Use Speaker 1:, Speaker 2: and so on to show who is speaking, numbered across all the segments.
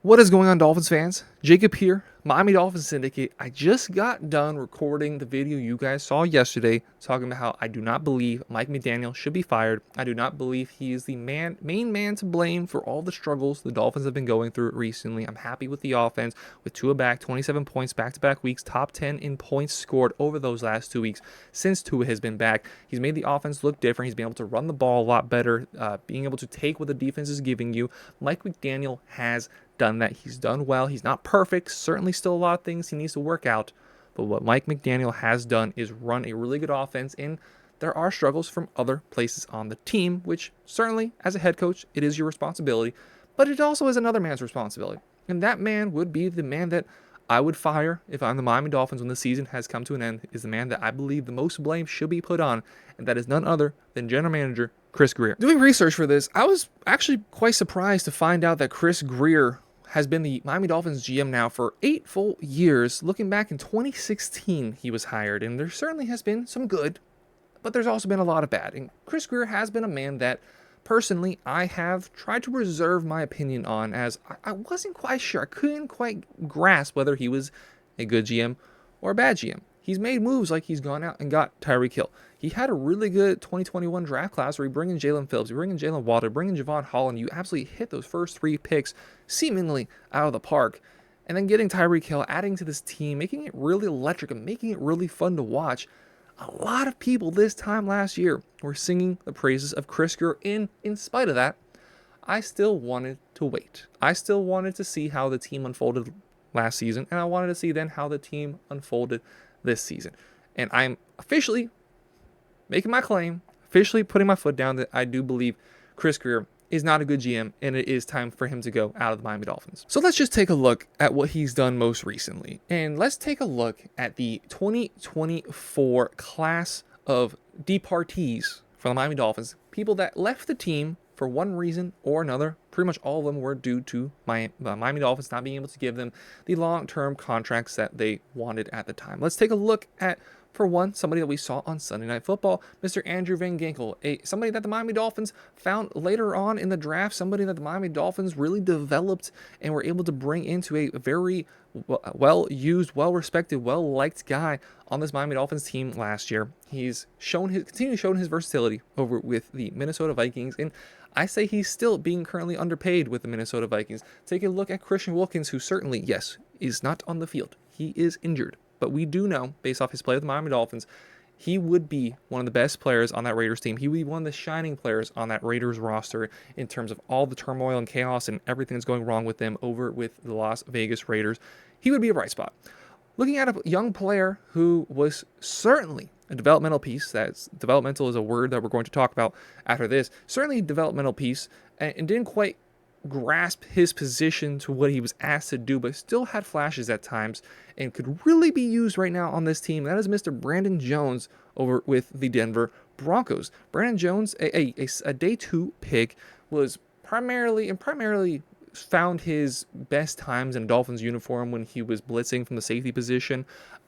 Speaker 1: What is going on, Dolphins fans? Jacob here, Miami Dolphins Syndicate. I just got done recording the video you guys saw yesterday talking about how I do not believe Mike McDaniel should be fired. I do not believe he is the main man to blame for all the struggles the Dolphins have been going through recently. I'm happy with the offense, with Tua back, 27 points back-to-back weeks, top 10 in points scored over those last 2 weeks since Tua has been back. He's made the offense look different. He's been able to run the ball a lot better, being able to take what the defense is giving you. Mike McDaniel has done that. He's done well. He's not perfect. Certainly still a lot of things he needs to work out. But what Mike McDaniel has done is run a really good offense, and there are struggles from other places on the team, which certainly, as a head coach, it is your responsibility, but it also is another man's responsibility. And that man would be the man that I would fire if I'm the Miami Dolphins when the season has come to an end, is the man that I believe the most blame should be put on, and that is none other than general manager Chris Grier. Doing research for this, I was actually quite surprised to find out that Chris Grier has been the Miami Dolphins GM now for 8 full years. Looking back in 2016, he was hired, and there certainly has been some good, but there's also been a lot of bad. And Chris Grier has been a man that, personally, I have tried to reserve my opinion on, as I wasn't quite sure. I couldn't quite grasp whether he was a good GM or a bad GM. He's made moves like he's gone out and got Tyreek Hill. He had a really good 2021 draft class where you bring in Jalen Phillips, you bring in Jalen Waddle, bring in Javon Holland. You absolutely hit those first 3 picks seemingly out of the park. And then getting Tyreek Hill, adding to this team, making it really electric and making it really fun to watch. A lot of people this time last year were singing the praises of Chris Grier. In spite of that, I still wanted to wait. I still wanted to see how the team unfolded last season, and I wanted to see then how the team unfolded this season. And I'm officially making my claim, officially putting my foot down that I do believe Chris Grier is not a good GM, and it is time for him to go out of the Miami Dolphins. So let's just take a look at what he's done most recently. And let's take a look at the 2024 class of departees from the Miami Dolphins, people that left the team for one reason or another. Pretty much all of them were due to Miami Dolphins not being able to give them the long-term contracts that they wanted at the time. Let's take a look at, for one, somebody that we saw on Sunday Night Football, Mr. Andrew Van Ginkel, somebody that the Miami Dolphins found later on in the draft, somebody that the Miami Dolphins really developed and were able to bring into a very well-used, well-respected, well-liked guy on this Miami Dolphins team last year. He's continued showing his versatility over with the Minnesota Vikings, and I say he's still being currently underpaid with the Minnesota Vikings. Take a look at Christian Wilkins, who certainly, yes, is not on the field. He is injured. But we do know, based off his play with the Miami Dolphins, he would be one of the best players on that Raiders team. He would be one of the shining players on that Raiders roster in terms of all the turmoil and chaos and everything that's going wrong with them over with the Las Vegas Raiders. He would be a bright spot. Looking at a young player who was certainly a developmental piece, that's developmental is a word that we're going to talk about after this, certainly a developmental piece, and didn't quite grasp his position to what he was asked to do, but still had flashes at times and could really be used right now on this team. That is Mr. Brandon Jones over with the Denver Broncos. Brandon Jones, a day 2 pick, was primarily found his best times in a Dolphins uniform when he was blitzing from the safety position,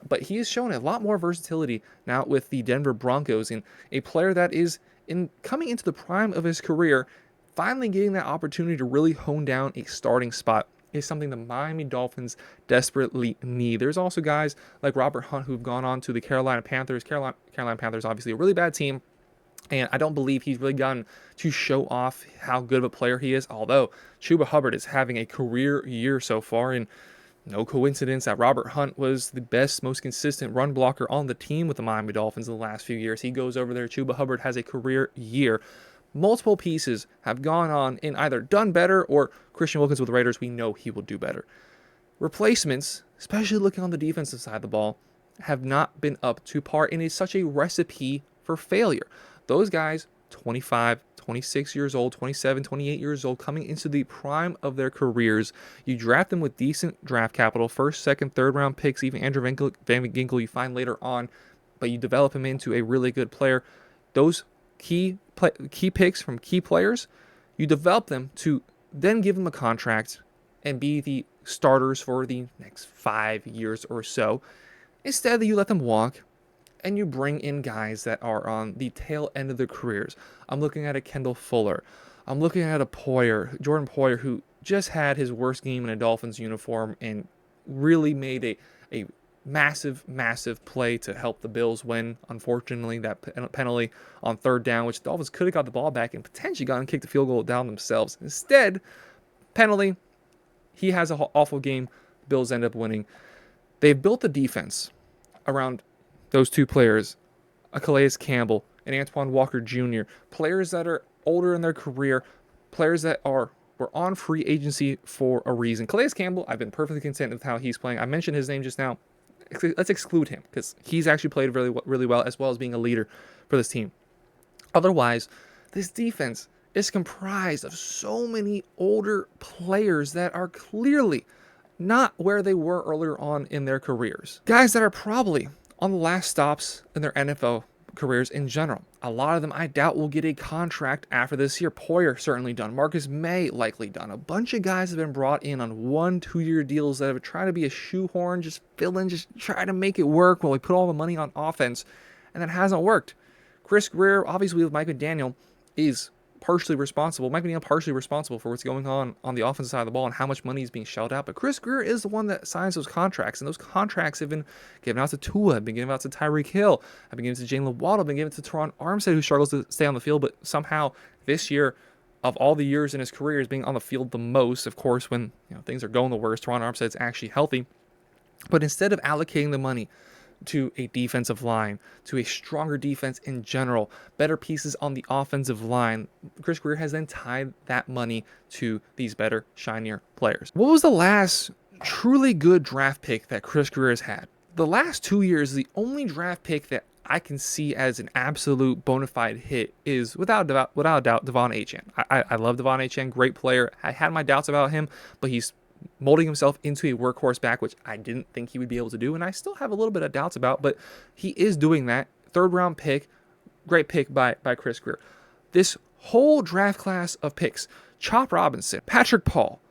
Speaker 1: but he has shown a lot more versatility now with the Denver Broncos, and a player that is coming into the prime of his career. Finally getting that opportunity to really hone down a starting spot is something the Miami Dolphins desperately need. There's also guys like Robert Hunt who've gone on to the Carolina Panthers. Carolina Panthers, obviously a really bad team, and I don't believe he's really gotten to show off how good of a player he is, although Chuba Hubbard is having a career year so far, and no coincidence that Robert Hunt was the best, most consistent run blocker on the team with the Miami Dolphins in the last few years. He goes over there. Chuba Hubbard has a career year. Multiple pieces have gone on and either done better, or Christian Wilkins with the Raiders, we know he will do better. Replacements, especially looking on the defensive side of the ball, have not been up to par, and it's such a recipe for failure. Those guys, 25, 26 years old, 27, 28 years old, coming into the prime of their careers, you draft them with decent draft capital, first, second, third round picks, even Andrew Van Ginkel you find later on, but you develop him into a really good player. Those key picks from key players, you develop them to then give them a contract and be the starters for the next 5 years or so. Instead, you let them walk and you bring in guys that are on the tail end of their careers. I'm looking at a Kendall Fuller. I'm looking at a Jordan Poyer, who just had his worst game in a Dolphins uniform and really made a massive play to help the Bills win. Unfortunately, that penalty on third down, which the Dolphins could have got the ball back and potentially gone and kicked the field goal down themselves. Instead, penalty, he has an awful game. Bills end up winning. They've built a defense around those two players, Calais Campbell and Antoine Walker Jr., players that are older in their career, players that were on free agency for a reason. Calais Campbell, I've been perfectly content with how he's playing. I mentioned his name just now. Let's exclude him because he's actually played really well, as well as being a leader for this team. Otherwise, this defense is comprised of so many older players that are clearly not where they were earlier on in their careers. Guys that are probably on the last stops in their NFL careers in general. A lot of them I doubt will get a contract after this year. Poyer certainly done. Marcus May likely done. A bunch of guys have been brought in on 1-2 year deals that have tried to be a shoehorn, just fill in, just try to make it work while we put all the money on offense, and that hasn't worked. Chris Grier, obviously with Mike McDaniel, is partially responsible. Mike McDaniel partially responsible for what's going on the offensive side of the ball and how much money is being shelled out. But Chris Grier is the one that signs those contracts, and those contracts have been given out to Tua, have been given out to Tyreek Hill, have been given to Jalen Waddle, have been given to Teron Armstead, who struggles to stay on the field, but somehow this year, of all the years in his career, is being on the field the most. Of course, when things are going the worst, Teron Armstead's actually healthy. But instead of allocating the money to a defensive line, to a stronger defense in general, better pieces on the offensive line, Chris Grier has then tied that money to these better, shinier players. What was the last truly good draft pick that Chris Grier has had? The last 2 years, the only draft pick that I can see as an absolute bona fide hit is without a doubt Devon Achane. I love Devon Achane, great player. I had my doubts about him, but he's molding himself into a workhorse back, which I didn't think he would be able to do, and I still have a little bit of doubts about, but he is doing that. Third round pick, great pick by Chris Grier. This whole draft class of picks, Chop Robinson, Patrick Paul,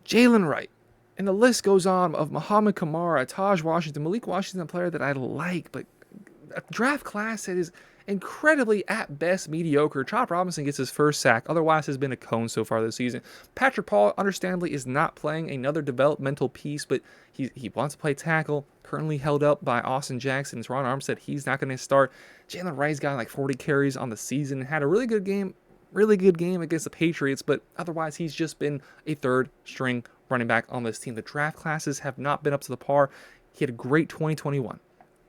Speaker 1: Jalen Wright, and the list goes on of Muhammad Kamara, Taj Washington, Malik Washington, a player that I like, but a draft class that is incredibly, at best, mediocre. Chop Robinson gets his first sack. Otherwise, has been a cone so far this season. Patrick Paul, understandably, is not playing, another developmental piece, but he wants to play tackle. Currently held up by Austin Jackson. Teron Armstead, he's not going to start. Jalen Wright's got like 40 carries on the season. Had a really good game against the Patriots, but otherwise, he's just been a third-string running back on this team. The draft classes have not been up to the par. He had a great 2021.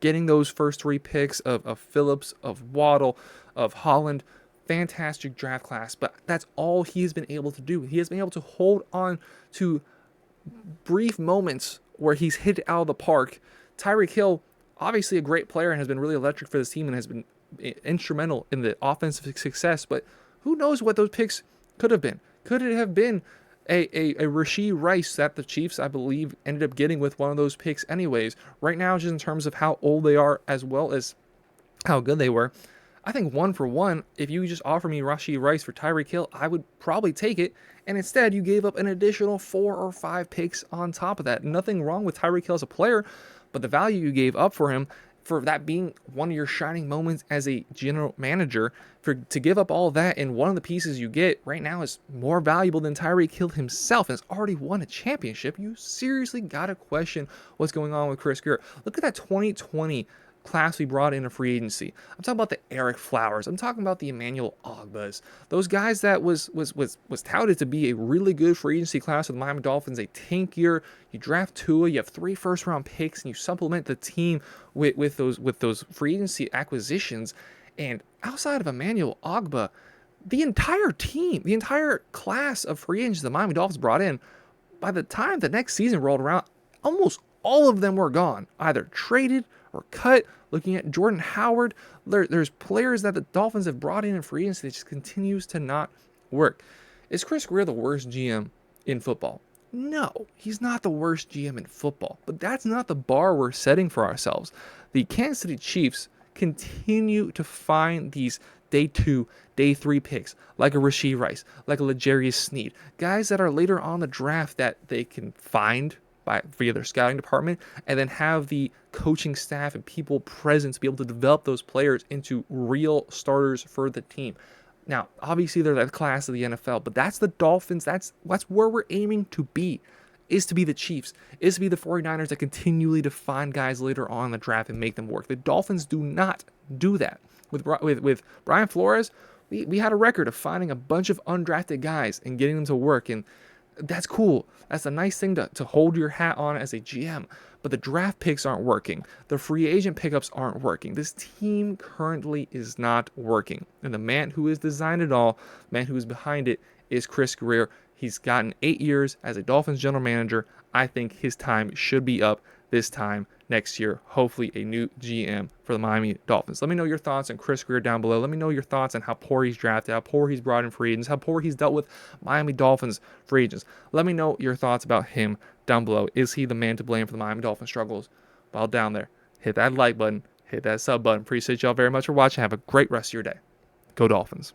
Speaker 1: Getting those first 3 picks of Phillips, of Waddle, of Holland, fantastic draft class. But that's all he has been able to do. He has been able to hold on to brief moments where he's hit out of the park. Tyreek Hill, obviously a great player and has been really electric for this team and has been instrumental in the offensive success. But who knows what those picks could have been? Could it have been a Rashee Rice that the Chiefs, I believe, ended up getting with one of those picks anyways? Right now, just in terms of how old they are as well as how good they were, I think 1 for 1, if you just offer me Rashee Rice for Tyreek Hill, I would probably take it. And instead, you gave up an additional 4 or 5 picks on top of that. Nothing wrong with Tyreek Hill as a player, but the value you gave up for him, for that being one of your shining moments as a general manager, to give up all that, and one of the pieces you get right now is more valuable than Tyreek Hill himself and has already won a championship, you seriously got to question what's going on with Chris Grier. Look at that 2020 class we brought in a free agency. I'm talking about the Eric Flowers. I'm talking about the Emmanuel Ogbas. Those guys that was touted to be a really good free agency class with the Miami Dolphins. A tank year. You draft Tua. You have 3 first-round picks, and you supplement the team with those free agency acquisitions. And outside of Emmanuel Ogba, the entire team, the entire class of free agents the Miami Dolphins brought in, by the time the next season rolled around, almost all of them were gone, either traded or cut. Looking at Jordan Howard, there's players that the Dolphins have brought in free agency that just continues to not work. Is Chris Grier the worst GM in football? No, he's not the worst GM in football, but that's not the bar we're setting for ourselves. The Kansas City Chiefs continue to find these day 2, day 3 picks, like a Rashee Rice, like a L'Jarius Sneed, guys that are later on the draft that they can find via their scouting department, and then have the coaching staff and people present to be able to develop those players into real starters for the team. Now, obviously, they're the class of the NFL, but that's the Dolphins. That's where we're aiming to be, is to be the Chiefs, is to be the 49ers that continually define guys later on in the draft and make them work. The Dolphins do not do that. With Brian Flores, we had a record of finding a bunch of undrafted guys and getting them to work, and that's cool. That's a nice thing to hold your hat on as a GM. But the draft picks aren't working. The free agent pickups aren't working. This team currently is not working. And the man who has designed it all, man who is behind it, is Chris Grier. He's gotten 8 years as a Dolphins general manager. I think his time should be up this time next year. Hopefully a new GM for the Miami Dolphins. Let me know your thoughts on Chris Grier down below. Let me know your thoughts on how poor he's drafted, how poor he's brought in free agents, how poor he's dealt with Miami Dolphins free agents. Let me know your thoughts about him down below. Is he the man to blame for the Miami Dolphins struggles? Well, down there, hit that like button, hit that sub button. Appreciate y'all very much for watching. Have a great rest of your day. Go Dolphins.